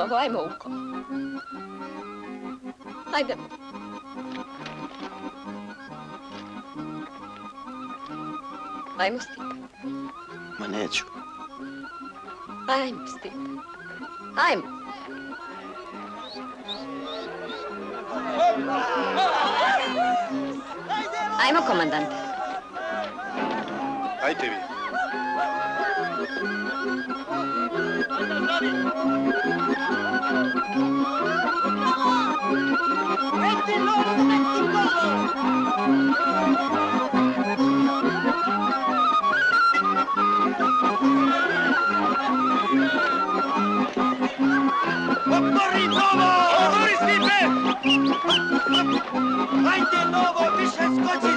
No, ajmo, Uko. Ajde. Ajmo, Stipe. Ma neću. Ajmo, Stipe. Ajmo. Ajmo, komandante. Ajte vi. Otpori novo! Otvori Stipe! Ajde novo, više skoči!